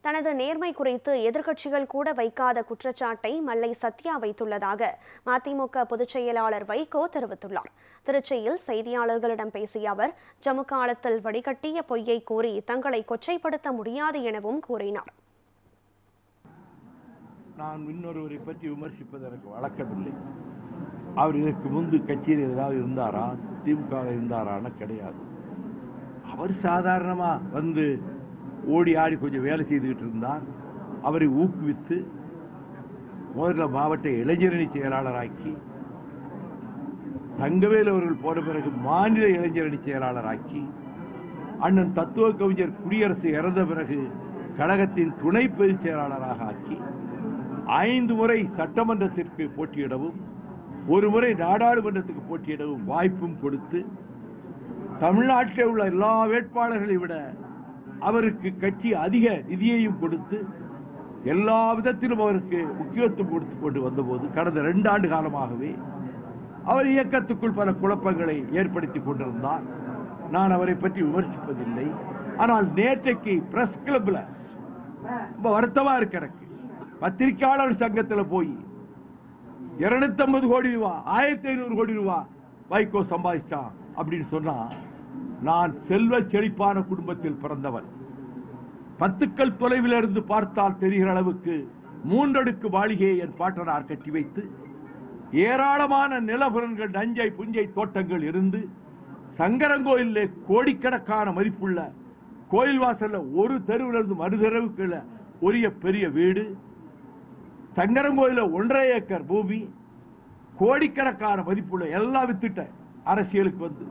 தனது நேர்மை குறித்து எதிர்க்கட்சிகள் கூட வைக்காத குற்றச்சாட்டை மல்லை சத்யா வைத்துள்ளதாக மதிமுக பொதுச் செயலாளர் வைகோ தெரிவித்துள்ளார். திருச்சியில் செய்தியாளர்களிடம் பேசிய அவர், ஜம்மு காலத்தில் வடிகட்டிய பொய்யை கூறி தங்களை கொச்சைப்படுத்த முடியாது எனவும் கூறினார். நான் இன்னொருவரை பற்றி விமர்சிப்பது எனக்கு வழக்கமில்லை. அவர் இதற்கு முன்பு கட்சியில் ஏதாவது இருந்தாரா, திமுக இருந்தாரான்னு கிடையாது. அவர் சாதாரணமா வந்து ஓடி ஆடி கொஞ்சம் வேலை செய்துகிட்டு இருந்தார். அவரை ஊக்குவித்து முதல்ல மாவட்ட இளைஞரணி செயலாளராக்கி, தங்கவேல் அவர்கள் போன பிறகு மாநில இளைஞரணி செயலாளராக்கி, அண்ணன் தத்துவ கவிஞர் குடியரசு இறந்த பிறகு கழகத்தின் துணை பொதுச் செயலாளராக ஆக்கி, 5 முறை சட்டமன்றத்திற்கு போட்டியிடவும் 1 முறை நாடாளுமன்றத்துக்கு போட்டியிடவும் வாய்ப்பும் கொடுத்து, தமிழ்நாட்டில் உள்ள எல்லா வேட்பாளர்களை விட அவருக்கு கட்சி அதிக நிதியையும் கொடுத்து, எல்லா விதத்திலும் அவருக்கு முக்கியத்துவம் கொடுத்து கொண்டு வந்தபோது கடந்த 2 ஆண்டு காலமாகவே அவர் இயக்கத்துக்குள் பல குழப்பங்களை ஏற்படுத்தி கொண்டிருந்தார். நான் அவரை பற்றி விமர்சிப்பதில்லை. ஆனால் நேற்றைக்கு பிரஸ் கிளப்ல ரொம்ப வருத்தமா இருக்கு எனக்கு. பத்திரிகையாளர் சங்கத்தில் போய் 250 கோடி ரூபாய் 1500 கோடி ரூபாய் வைகோ சம்பாதிச்சான் அப்படின்னு சொன்னா, நான் செல்வ செழிப்பான குடும்பத்தில் பிறந்தவன். 10 கல் தொலைவில் இருந்து பார்த்தால் தெரிகிற அளவுக்கு 3 அடுக்கு மாளிகையை என் பாட்டனார் கட்டி வைத்து, ஏராளமான நிலபுலன்கள், நஞ்சை புஞ்சை தோட்டங்கள் இருந்து, சங்கரங்கோயிலில் கோடிக்கணக்கான மதிப்புள்ள கோயில் வாசல்ல ஒரு தெருவிலிருந்து மறு தெருவுக்கு உரிய பெரிய வீடு, சங்கரங்கோயில 1.5 ஏக்கர் பூமி, கோடிக்கணக்கான மதிப்புள்ள எல்லாம் வித்துட்ட அரசியலுக்கு வந்து